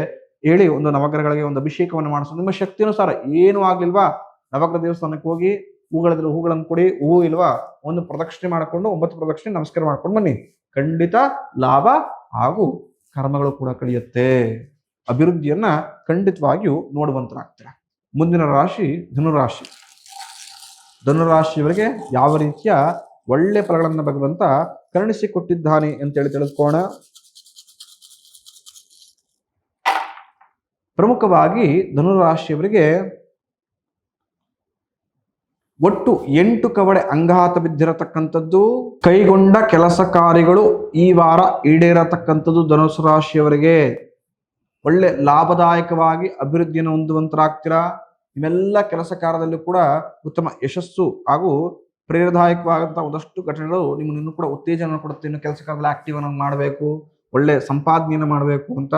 ಹೇಳಿ ಒಂದು ನವಗ್ರಹಗಳಿಗೆ ಒಂದು ಅಭಿಷೇಕವನ್ನು ಮಾಡಿಸೋದು. ನಿಮ್ಮ ಶಕ್ತಿ ಅನುಸಾರ ಏನು ಆಗ್ಲಿಲ್ವಾ ನವಗ್ರಹ ದೇವಸ್ಥಾನಕ್ಕೆ ಹೋಗಿ ಹೂಗಳಿದ್ರೆ ಹೂಗಳನ್ನು ಕೊಡಿ, ಹೂ ಇಲ್ವಾ ಒಂದು ಪ್ರದಕ್ಷಿಣೆ ಮಾಡಿಕೊಂಡು 9 ಪ್ರದಕ್ಷಿಣೆ ನಮಸ್ಕಾರ ಮಾಡ್ಕೊಂಡು ಬನ್ನಿ. ಖಂಡಿತ ಲಾಭ ಹಾಗೂ ಕರ್ಮಗಳು ಕೂಡ ಕಳಿಯುತ್ತೆ. ಅಭಿವೃದ್ಧಿಯನ್ನ ಖಂಡಿತವಾಗಿಯೂ ನೋಡುವಂತರಾಗ್ತೀರ. ಮುಂದಿನ ರಾಶಿ ಧನುರಾಶಿ. ಧನುರಾಶಿಯವರಿಗೆ ಯಾವ ರೀತಿಯ ಒಳ್ಳೆ ಫಲಗಳನ್ನು ಭಗವಂತ ಕರುಣಿಸಿಕೊಟ್ಟಿದ್ದಾನೆ ಅಂತೇಳಿ ತಿಳಿದುಕೋಣ. ಪ್ರಮುಖವಾಗಿ ಧನುರಾಶಿಯವರಿಗೆ ಒಟ್ಟು 8 ಕವಡೆ ಅಂಘಾತ ಬಿದ್ದಿರತಕ್ಕಂಥದ್ದು. ಕೈಗೊಂಡ ಕೆಲಸ ಕಾರ್ಯಗಳು ಈ ವಾರ ಈಡೇರತಕ್ಕಂಥದ್ದು. ಧನುಸು ರಾಶಿಯವರಿಗೆ ಒಳ್ಳೆ ಲಾಭದಾಯಕವಾಗಿ ಅಭಿವೃದ್ಧಿಯನ್ನು ಹೊಂದುವಂತರಾಗ್ತೀರಾ. ನಿಮ್ಮೆಲ್ಲ ಕೆಲಸ ಕಾರ್ಯದಲ್ಲೂ ಕೂಡ ಉತ್ತಮ ಯಶಸ್ಸು ಹಾಗೂ ಪ್ರೇರದಾಯಕವಾದಂತಹ ಒಂದಷ್ಟು ಘಟನೆಗಳು ನಿಮ್ಮನ್ನು ಕೂಡ ಉತ್ತೇಜನ ಕೊಡುತ್ತೆ. ಇನ್ನು ಕೆಲಸ ಕಾರ್ಯದಲ್ಲಿ ಆಕ್ಟಿವ್ ಅನ್ನು ಮಾಡಬೇಕು, ಒಳ್ಳೆ ಸಂಪಾದನೆಯನ್ನು ಮಾಡಬೇಕು ಅಂತ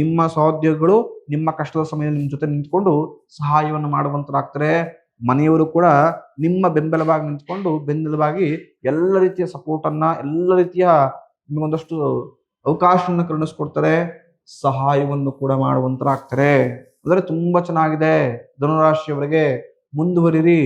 ನಿಮ್ಮ ಸಹೋದ್ಯೋಗಿಗಳು ನಿಮ್ಮ ಕಷ್ಟದ ಸಮಯದಲ್ಲಿ ನಿಮ್ಮ ಜೊತೆ ನಿಂತ್ಕೊಂಡು ಸಹಾಯವನ್ನು ಮಾಡುವಂತರಾಗ್ತಾರೆ. ಮನೆಯವರು ಕೂಡ ನಿಮ್ಮ ಬೆಂಬಲವಾಗಿ ನಿಂತ್ಕೊಂಡು ಬೆನ್ನೆಲುಬಾಗಿ ಎಲ್ಲ ರೀತಿಯ ಸಪೋರ್ಟ್ ಅನ್ನ, ಎಲ್ಲ ರೀತಿಯ ನಿಮಗೊಂದಷ್ಟು ಅವಕಾಶವನ್ನು ಕರುಣಿಸ್ಕೊಡ್ತಾರೆ, ಸಹಾಯವನ್ನು ಕೂಡ ಮಾಡುವಂತರಾಗ್ತಾರೆ. ಅಂದ್ರೆ ತುಂಬಾ ಚೆನ್ನಾಗಿದೆ. ಧನುರಾಶಿಯವರಿಗೆ ಮುಂದುವರಿರಿ.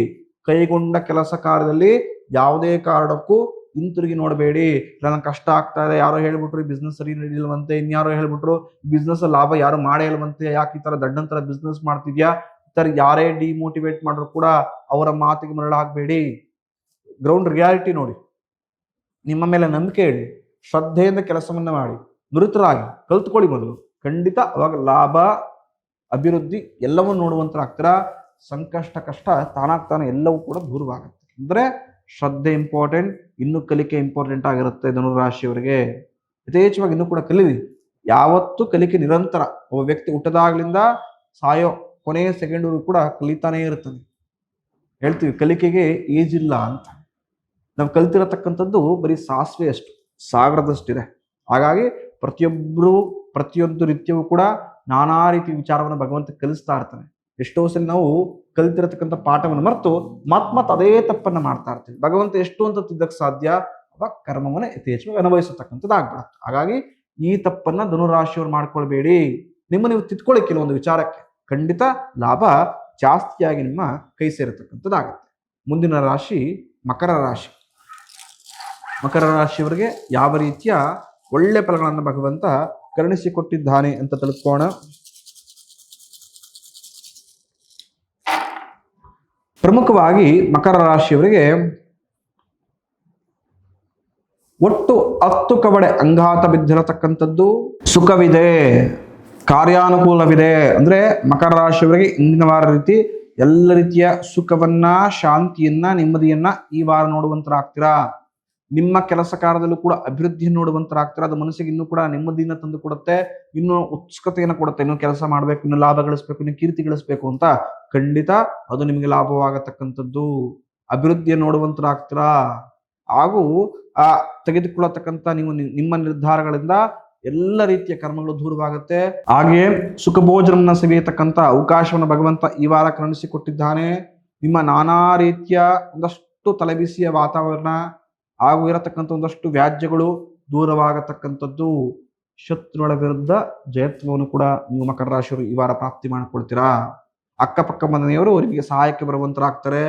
ಕೈಗೊಂಡ ಕೆಲಸ ಕಾರ್ಯದಲ್ಲಿ ಯಾವುದೇ ಕಾರಣಕ್ಕೂ ಹಿಂತಿರುಗಿ ನೋಡಬೇಡಿ. ನನ್ನ ಕಷ್ಟ ಆಗ್ತಾ ಇದೆ, ಯಾರೋ ಹೇಳ್ಬಿಟ್ರು ಈ ಬಿಸ್ನೆಸ್ ಸರಿ ನಡೀಲ್ವಂತೆ, ಇನ್ಯಾರೋ ಹೇಳ್ಬಿಟ್ರು ಬಿಸ್ನೆಸ್ ಲಾಭ ಯಾರು ಮಾಡೇ ಇಲ್ವಂತೆ, ಯಾಕೆ ಈ ತರ ದಡ್ಡಂತರ ಬಿಸ್ನೆಸ್ ಮಾಡ್ತಿದ್ಯಾ, ಈ ತರ ಯಾರೇ ಡಿಮೋಟಿವೇಟ್ ಮಾಡಿದ್ರು ಕೂಡ ಅವರ ಮಾತಿಗೆ ಮರಳಾಗಬೇಡಿ. ಗ್ರೌಂಡ್ ರಿಯಾಲಿಟಿ ನೋಡಿ, ನಿಮ್ಮ ಮೇಲೆ ನಂಬಿಕೆ ಇಡಿ, ಶ್ರದ್ಧೆಯಿಂದ ಕೆಲಸವನ್ನ ಮಾಡಿ, ನುರಿತರಾಗಿ ಕಲ್ತ್ಕೊಳ್ಳಿ ಮೊದಲು. ಖಂಡಿತ ಅವಾಗ ಲಾಭ, ಅಭಿವೃದ್ಧಿ ಎಲ್ಲವನ್ನೂ ನೋಡುವಂತರಾಗ್ತೀರ. ಸಂಕಷ್ಟ ಕಷ್ಟ ತಾನಾಗ್ತಾನೆ ಎಲ್ಲವೂ ಕೂಡ ದೂರವಾಗುತ್ತೆ. ಅಂದ್ರೆ ಶ್ರದ್ಧೆ ಇಂಪಾರ್ಟೆಂಟ್, ಇನ್ನು ಕಲಿಕೆ ಇಂಪಾರ್ಟೆಂಟ್ ಆಗಿರುತ್ತೆ. ಧನುರಾಶಿಯವರಿಗೆ ಯಥೇಚ್ಛವಾಗಿ ಇನ್ನೂ ಕೂಡ ಕಲೀರಿ. ಯಾವತ್ತು ಕಲಿಕೆ ನಿರಂತರ. ಒಬ್ಬ ವ್ಯಕ್ತಿ ಹುಟ್ಟದಾಗ್ಲಿಂದ ಸಾಯೋ ಕೊನೆಯ ಸೆಕೆಂಡ್ ಕೂಡ ಕಲಿತಾನೇ ಇರ್ತದೆ. ಹೇಳ್ತೀವಿ ಕಲಿಕೆಗೆ ಏಜ್ ಇಲ್ಲ ಅಂತ. ನಾವು ಕಲಿತಿರತಕ್ಕಂಥದ್ದು ಬರೀ ಸಾಸಿವೆ ಅಷ್ಟು, ಸಾಗರದಷ್ಟಿದೆ. ಹಾಗಾಗಿ ಪ್ರತಿಯೊಬ್ಬರು ಪ್ರತಿಯೊಂದು ರೀತಿಯೂ ಕೂಡ ನಾನಾ ರೀತಿ ವಿಚಾರವನ್ನು ಭಗವಂತ ಕಲಿಸ್ತಾ ಇರ್ತಾನೆ. ಎಷ್ಟೋ ಸಲ ನಾವು ಕಲಿತಿರತಕ್ಕಂಥ ಪಾಠವನ್ನು ಮರೆತು ಮತ್ ಅದೇ ತಪ್ಪನ್ನ ಮಾಡ್ತಾ ಇರ್ತೀವಿ. ಭಗವಂತ ಎಷ್ಟು ಅಂತ ತಿದ್ದಕ್ಕೆ ಸಾಧ್ಯ? ಅವಾಗ ಕರ್ಮವನ್ನು ಯಥೇಚ್ಛವಾಗಿ ಅನುಭವಿಸತಕ್ಕಂಥದ್ದಾಗ್ಬಿಡುತ್ತೆ. ಹಾಗಾಗಿ ಈ ತಪ್ಪನ್ನ ಧನುರಾಶಿಯವರು ಮಾಡ್ಕೊಳ್ಬೇಡಿ. ನೀವು ತಿದ್ಕೊಳ್ಳಿ ಕೆಲವೊಂದು ವಿಚಾರಕ್ಕೆ, ಖಂಡಿತ ಲಾಭ ಜಾಸ್ತಿಯಾಗಿ ನಿಮ್ಮ ಕೈ ಸೇರತಕ್ಕಂಥದ್ದಾಗತ್ತೆ. ಮುಂದಿನ ರಾಶಿ ಮಕರ ರಾಶಿ. ಮಕರ ರಾಶಿಯವರಿಗೆ ಯಾವ ರೀತಿಯ ಒಳ್ಳೆ ಫಲಗಳನ್ನು ಭಗವಂತ ಕರುಣಿಸಿಕೊಟ್ಟಿದ್ದಾನೆ ಅಂತ ತಿಳ್ಕೋಣ. ಪ್ರಮುಖವಾಗಿ ಮಕರ ರಾಶಿಯವರಿಗೆ ಒಟ್ಟು 10 ಕವಡೆ ಅಂಗಾತ ಬಿದ್ದಿರತಕ್ಕಂಥದ್ದು, ಸುಖವಿದೆ, ಕಾರ್ಯಾನುಕೂಲವಿದೆ. ಅಂದ್ರೆ ಮಕರ ರಾಶಿಯವರಿಗೆ ಇಂದಿನ ವಾರ ರೀತಿ ಎಲ್ಲ ರೀತಿಯ ಸುಖವನ್ನ, ಶಾಂತಿಯನ್ನ, ನೆಮ್ಮದಿಯನ್ನ ಈ ವಾರ ನೋಡುವಂತರಾಗ್ತೀರಾ. ನಿಮ್ಮ ಕೆಲಸ ಕಾರ್ಯದಲ್ಲೂ ಕೂಡ ಅಭಿವೃದ್ಧಿಯನ್ನು ನೋಡುವಂತರಾಗ್ತೀರಾ. ಅದು ಮನಸ್ಸಿಗೆ ಇನ್ನೂ ಕೂಡ ನೆಮ್ಮದಿಯನ್ನು ತಂದು ಕೊಡುತ್ತೆ, ಇನ್ನು ಉತ್ಸುಕತೆಯನ್ನು ಕೊಡುತ್ತೆ. ಇನ್ನು ಕೆಲಸ ಮಾಡ್ಬೇಕು, ಇನ್ನು ಲಾಭ ಗಳಿಸ್ಬೇಕು, ಇನ್ನು ಕೀರ್ತಿ ಗಳಿಸ್ಬೇಕು ಅಂತ. ಖಂಡಿತ ಅದು ನಿಮಗೆ ಲಾಭವಾಗತಕ್ಕಂಥದ್ದು. ಅಭಿವೃದ್ಧಿಯನ್ನು ನೋಡುವಂತರಾಗ್ತೀರಾ. ಹಾಗೂ ತೆಗೆದುಕೊಳ್ಳತಕ್ಕಂಥ ನೀವು ನಿಮ್ಮ ನಿರ್ಧಾರಗಳಿಂದ ಎಲ್ಲ ರೀತಿಯ ಕರ್ಮಗಳು ದೂರವಾಗುತ್ತೆ. ಹಾಗೆಯೇ ಸುಖ ಭೋಜನವನ್ನ ಸವಿಯತಕ್ಕಂಥ ಅವಕಾಶವನ್ನು ಭಗವಂತ ಈ ವಾರ ಕರುಣಿಸಿಕೊಟ್ಟಿದ್ದಾನೆ. ನಿಮ್ಮ ನಾನಾ ರೀತಿಯ ಒಂದಷ್ಟು ತಲೆಬಿಸಿಯ ವಾತಾವರಣ ಹಾಗೂ ಇರತಕ್ಕಂಥ ಒಂದಷ್ಟು ವ್ಯಾಜ್ಯಗಳು ದೂರವಾಗತಕ್ಕಂಥದ್ದು. ಶತ್ರುಗಳ ವಿರುದ್ಧ ಜಯತ್ವವನ್ನು ಕೂಡ ನೀವು ಮಕರ ರಾಶಿಯವರು ಈ ವಾರ ಪ್ರಾಪ್ತಿ ಮಾಡಿಕೊಳ್ತೀರಾ. ಅಕ್ಕಪಕ್ಕ ಮನೆಯವರು ನಿಮಗೆ ಸಹಾಯಕ್ಕೆ ಬರುವಂತರಾಗ್ತಾರೆ.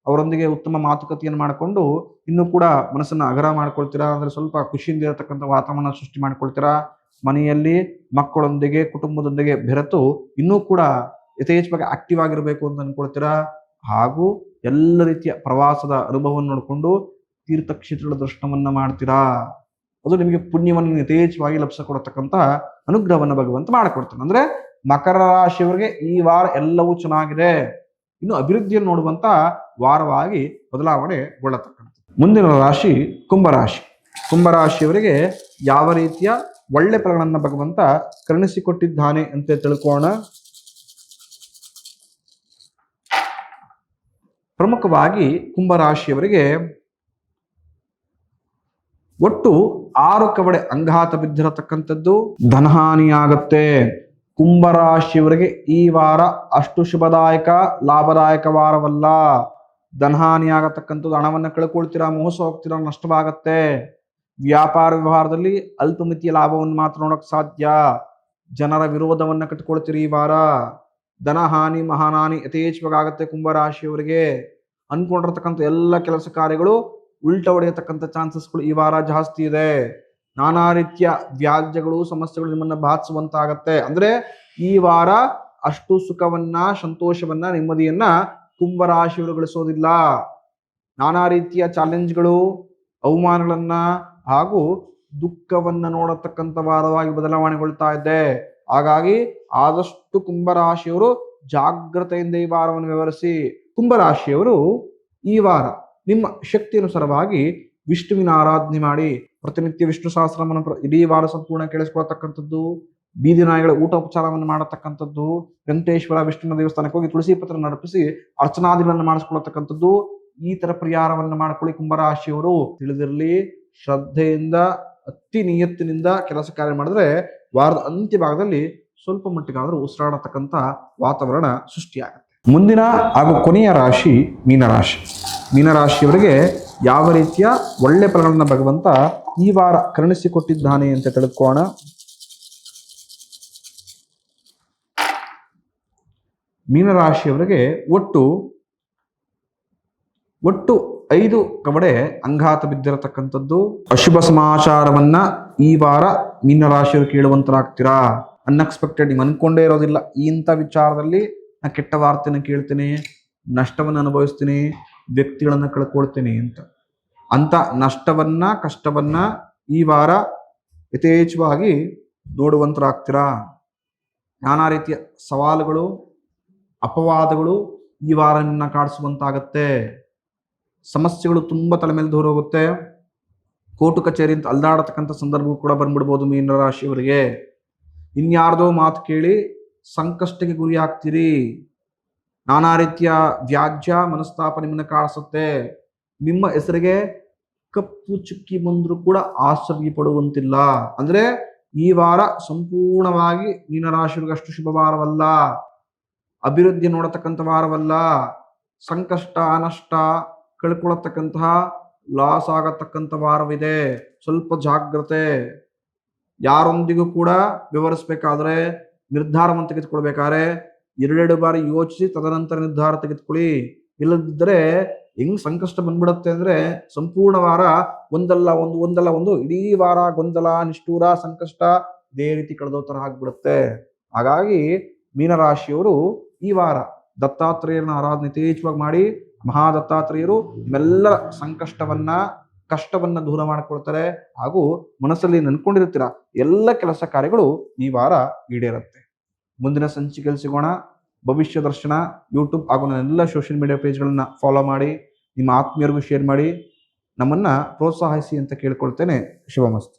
ಅವರೊಂದಿಗೆ ಉತ್ತಮ ಮಾತುಕತೆಯನ್ನು ಮಾಡಿಕೊಂಡು ಇನ್ನೂ ಕೂಡ ಮನಸ್ಸನ್ನು ಅಗರ ಮಾಡ್ಕೊಳ್ತೀರಾ. ಅಂದ್ರೆ ಸ್ವಲ್ಪ ಖುಷಿಯಿಂದ ಇರತಕ್ಕಂಥ ವಾತಾವರಣ ಸೃಷ್ಟಿ ಮಾಡ್ಕೊಳ್ತೀರಾ. ಮನೆಯಲ್ಲಿ ಮಕ್ಕಳೊಂದಿಗೆ, ಕುಟುಂಬದೊಂದಿಗೆ ಬೆರೆತು ಇನ್ನೂ ಕೂಡ ಯಥೇಚ್ಛವಾಗಿ ಆಕ್ಟಿವ್ ಆಗಿರಬೇಕು ಅಂತ ಅನ್ಕೊಳ್ತೀರಾ. ಹಾಗೂ ಎಲ್ಲ ರೀತಿಯ ಪ್ರವಾಸದ ಅನುಭವವನ್ನು ನೋಡಿಕೊಂಡು ತೀರ್ಥಕ್ಷೇತ್ರಗಳ ದರ್ಶನವನ್ನ ಮಾಡ್ತೀರಾ. ಅದು ನಿಮಗೆ ಪುಣ್ಯವನ್ನು ಯಥೇಚ್ಛವಾಗಿ ಲಭಿಸಿಕೊಡತಕ್ಕಂಥ ಅನುಗ್ರಹವನ್ನು ಭಗವಂತ ಮಾಡಿಕೊಡ್ತಾನೆ. ಅಂದ್ರೆ ಮಕರ ರಾಶಿಯವರಿಗೆ ಈ ವಾರ ಎಲ್ಲವೂ ಚೆನ್ನಾಗಿದೆ. ಇನ್ನು ಅಭಿವೃದ್ಧಿಯನ್ನು ನೋಡುವಂತ ವಾರವಾಗಿ ಬದಲಾವಣೆಗೊಳ್ಳತಕ್ಕಂಥ. ಮುಂದಿನ ರಾಶಿ ಕುಂಭರಾಶಿ. ಕುಂಭರಾಶಿಯವರಿಗೆ ಯಾವ ರೀತಿಯ ಒಳ್ಳೆ ಫಲಗಳನ್ನ ಭಗವಂತ ಕರುಣಿಸಿಕೊಟ್ಟಿದ್ದಾನೆ ಅಂತ ತಿಳ್ಕೋಣ. ಪ್ರಮುಖವಾಗಿ ಕುಂಭರಾಶಿಯವರಿಗೆ ಒಟ್ಟು 6 ಕವಡೆ ಅಂಗಾತ ಬಿದ್ದಿರತಕ್ಕಂಥದ್ದು, ಧನಹಾನಿಯಾಗತ್ತೆ. ಕುಂಭರಾಶಿಯವರಿಗೆ ಈ ವಾರ ಅಷ್ಟು ಶುಭದಾಯಕ ಲಾಭದಾಯಕ ವಾರವಲ್ಲ. ಧನಹಾನಿ ಆಗತಕ್ಕಂಥದ್ದು, ಹಣವನ್ನು ಕಳ್ಕೊಳ್ತೀರಾ, ಮೋಸ ಹೋಗ್ತೀರಾ, ನಷ್ಟವಾಗತ್ತೆ. ವ್ಯಾಪಾರ ವ್ಯವಹಾರದಲ್ಲಿ ಅಲ್ಪ ಮಿತಿಯ ಲಾಭವನ್ನು ಮಾತ್ರ ನೋಡಕ್ ಸಾಧ್ಯ. ಜನರ ವಿರೋಧವನ್ನ ಕಟ್ಕೊಳ್ತೀರಿ ಈ ವಾರ. ಧನಹಾನಿ ಮಹಾನಾನಿ ಯಥೇಚ್ಛವಾಗಿ ಆಗತ್ತೆ. ಕುಂಭರಾಶಿಯವರಿಗೆ ಅನ್ಕೊಂಡಿರ್ತಕ್ಕಂಥ ಎಲ್ಲ ಕೆಲಸ ಕಾರ್ಯಗಳು ಉಲ್ಟ ಹೊಡೆಯತಕ್ಕಂಥ ಚಾನ್ಸಸ್ಗಳು ಈ ವಾರ ಜಾಸ್ತಿ ಇದೆ. ನಾನಾ ರೀತಿಯ ವ್ಯಾಜ್ಯಗಳು, ಸಮಸ್ಯೆಗಳು ನಿಮ್ಮನ್ನ ಬಾಧಿಸುವಂತಾಗತ್ತೆ. ಅಂದ್ರೆ ಈ ವಾರ ಅಷ್ಟು ಸುಖವನ್ನ, ಸಂತೋಷವನ್ನ, ನೆಮ್ಮದಿಯನ್ನ ಕುಂಭರಾಶಿಯವರು ಗಳಿಸೋದಿಲ್ಲ. ನಾನಾ ರೀತಿಯ ಚಾಲೆಂಜ್ಗಳು, ಅವಮಾನಗಳನ್ನ ಹಾಗೂ ದುಃಖವನ್ನ ನೋಡತಕ್ಕಂಥ ವಾರವಾಗಿ ಬದಲಾವಣೆಗೊಳ್ತಾ ಇದೆ. ಹಾಗಾಗಿ ಆದಷ್ಟು ಕುಂಭರಾಶಿಯವರು ಜಾಗ್ರತೆಯಿಂದ ಈ ವಾರವನ್ನು ವ್ಯವಹರಿಸಿ. ಕುಂಭರಾಶಿಯವರು ಈ ವಾರ ನಿಮ್ಮ ಶಕ್ತಿಯನುಸಾರವಾಗಿ ವಿಷ್ಣುವಿನ ಆರಾಧನೆ ಮಾಡಿ ಪ್ರತಿನಿತ್ಯ ವಿಷ್ಣು ಸಹಸ್ರನಾಮವನ್ನು ಇಡೀ ವಾರ ಸಂಪೂರ್ಣ ಕೇಳಿಸ್ಕೊಳ್ತಕ್ಕಂಥದ್ದು, ಬೀದಿ ನಾಯಿಗಳ ಊಟ ಉಪಚಾರವನ್ನು ಮಾಡತಕ್ಕಂಥದ್ದು, ವೆಂಕಟೇಶ್ವರ ವಿಷ್ಣುವಿನ ದೇವಸ್ಥಾನಕ್ಕೆ ಹೋಗಿ ತುಳಸಿ ಪತ್ರ ನರ್ಪಿಸಿ ಅರ್ಚನಾದಿಗಳನ್ನು ಮಾಡಿಸ್ಕೊಳ್ತಕ್ಕಂಥದ್ದು, ಈ ತರ ಪರಿಹಾರವನ್ನು ಮಾಡ್ಕೊಳ್ಳಿ ಕುಂಭರಾಶಿಯವರು. ತಿಳಿದಿರಲಿ, ಶ್ರದ್ಧೆಯಿಂದ ಅತಿ ನಿಯತ್ತಿನಿಂದ ಕೆಲಸ ಕಾರ್ಯ ಮಾಡಿದ್ರೆ ವಾರದ ಅಂತ್ಯ ಭಾಗದಲ್ಲಿ ಸ್ವಲ್ಪ ಮಟ್ಟಿಗಾದ್ರೂ ಉಸಿರಾಡತಕ್ಕಂಥ ವಾತಾವರಣ ಸೃಷ್ಟಿಯಾಗುತ್ತೆ. ಮುಂದಿನ ಹಾಗೂ ಕೊನೆಯ ರಾಶಿ ಮೀನರಾಶಿ. ಮೀನರಾಶಿಯವರಿಗೆ ಯಾವ ರೀತಿಯ ಒಳ್ಳೆ ಫಲಗಳನ್ನ ಭಗವಂತ ಈ ವಾರ ಕರುಣಿಸಿಕೊಟ್ಟಿದ್ದಾನೆ ಅಂತ ತಿಳ್ಕೋಣ. ಮೀನರಾಶಿಯವರಿಗೆ ಒಟ್ಟು 5 ಕವಡೆ ಅಂಗಾತ ಬಿದ್ದಿರತಕ್ಕಂಥದ್ದು. ಅಶುಭ ಸಮಾಚಾರವನ್ನ ಈ ವಾರ ಮೀನರಾಶಿಯವರು ಕೇಳುವಂತರಾಗ್ತೀರಾ. ಅನ್ಎಕ್ಸ್ಪೆಕ್ಟೆಡ್, ನೀವು ಅನ್ಕೊಂಡೇ ಇರೋದಿಲ್ಲ, ಇಂಥ ವಿಚಾರದಲ್ಲಿ ನಾ ಕೆಟ್ಟ ವಾರ್ತೆನ ಕೇಳ್ತೀನಿ, ನಷ್ಟವನ್ನು ಅನುಭವಿಸ್ತೀನಿ, ವ್ಯಕ್ತಿಗಳನ್ನ ಕಳ್ಕೊಳ್ತೀನಿ ಅಂತ ನಷ್ಟವನ್ನ, ಕಷ್ಟವನ್ನ ಈ ವಾರ ಯಥೇಚ್ಛವಾಗಿ ನೋಡುವಂತರಾಗ್ತೀರಾ. ನಾನಾ ರೀತಿಯ ಸವಾಲುಗಳು, ಅಪವಾದಗಳು ಈ ವಾರ ನಿನ್ನ ಕಾಡಿಸುವಂತಾಗತ್ತೆ. ಸಮಸ್ಯೆಗಳು ತುಂಬಾ ತಲೆ ಮೇಲೆ ದೂರ ಹೋಗುತ್ತೆ. ಕೋರ್ಟು ಕಚೇರಿ ಅಂತ ಅಲ್ದಾಡತಕ್ಕಂಥ ಸಂದರ್ಭ ಕೂಡ ಬಂದ್ಬಿಡ್ಬೋದು ಮೀನರಾಶಿಯವರಿಗೆ. ಇನ್ಯಾರ್ದೋ ಮಾತು ಕೇಳಿ ಸಂಕಷ್ಟಕ್ಕೆ ಗುರಿ ಆಗ್ತೀರಿ. ನಾನಾ ರೀತಿಯ ವ್ಯಾಜ್ಯ ಮನಸ್ತಾಪ ನಿಮ್ಮನ್ನ ಕಾಡಿಸುತ್ತೆ. ನಿಮ್ಮ ಹೆಸರಿಗೆ ಕಪ್ಪು ಚುಕ್ಕಿ ಬಂದರೂ ಕೂಡ ಆಶ್ಚರ್ಯ ಪಡುವಂತಿಲ್ಲ. ಅಂದ್ರೆ ಈ ವಾರ ಸಂಪೂರ್ಣವಾಗಿ ಮೀನರಾಶಿಯವರಿಗೆ ಅಷ್ಟು ಶುಭ ವಾರವಲ್ಲ. ಅಭಿವೃದ್ಧಿ ನೋಡತಕ್ಕಂಥ ವಾರವಲ್ಲ. ಸಂಕಷ್ಟ ನಷ್ಟ ಕಳ್ಕೊಳ್ಳತಕ್ಕಂತಹ ಲಾಸ್ ಆಗತಕ್ಕಂಥ ವಾರವಿದೆ. ಸ್ವಲ್ಪ ಜಾಗ್ರತೆ. ಯಾರೊಂದಿಗೂ ಕೂಡ ವ್ಯವಹರಿಸಬೇಕಾದ್ರೆ, ನಿರ್ಧಾರವನ್ನು ತೆಗೆದುಕೊಳ್ಬೇಕಾದ್ರೆ 2 ಬಾರಿ ಯೋಚಿಸಿ ತದನಂತರ ನಿರ್ಧಾರ ತೆಗೆದುಕೊಳ್ಳಿ. ಇಲ್ಲದಿದ್ದರೆ ಹೆಂಗ್ ಸಂಕಷ್ಟ ಬಂದ್ಬಿಡುತ್ತೆ ಅಂದ್ರೆ ಸಂಪೂರ್ಣ ವಾರ ಒಂದಲ್ಲ ಒಂದು ಇಡೀ ವಾರ ಗೊಂದಲ, ನಿಷ್ಠೂರ, ಸಂಕಷ್ಟ ಇದೇ ರೀತಿ ಕಳೆದೋ ತರ ಆಗ್ಬಿಡುತ್ತೆ. ಹಾಗಾಗಿ ಮೀನರಾಶಿಯವರು ಈ ವಾರ ದತ್ತಾತ್ರೇಯರನ್ನ ಆರಾಧನೆ ಯಥೇಚ್ಛವಾಗಿ ಮಾಡಿ. ಮಹಾದತ್ತಾತ್ರೇಯರು ನಿಮ್ಮೆಲ್ಲರ ಸಂಕಷ್ಟವನ್ನ ಕಷ್ಟವನ್ನ ದೂರ ಮಾಡಿಕೊಳ್ತಾರೆ. ಹಾಗೂ ಮನಸ್ಸಲ್ಲಿ ನೆನ್ಕೊಂಡಿರ್ತೀರ ಎಲ್ಲ ಕೆಲಸ ಕಾರ್ಯಗಳು ಈ ವಾರ ಈಡೇರುತ್ತೆ. ಮುಂದಿನ ಸಂಚಿಕೆಯಲ್ಲಿ ಸಿಗೋಣ. ಭವಿಷ್ಯ ದರ್ಶನ ಯೂಟ್ಯೂಬ್ ಹಾಗೂ ನನ್ನ ಎಲ್ಲ ಸೋಷಿಯಲ್ ಮೀಡಿಯಾ ಪೇಜ್ಗಳನ್ನ ಫಾಲೋ ಮಾಡಿ, ನಿಮ್ಮ ಆತ್ಮೀಯರಿಗೂ ಶೇರ್ ಮಾಡಿ, ನಮ್ಮನ್ನ ಪ್ರೋತ್ಸಾಹಿಸಿ ಅಂತ ಕೇಳ್ಕೊಳ್ತೇನೆ. ಶುಭಮಸ್ತು.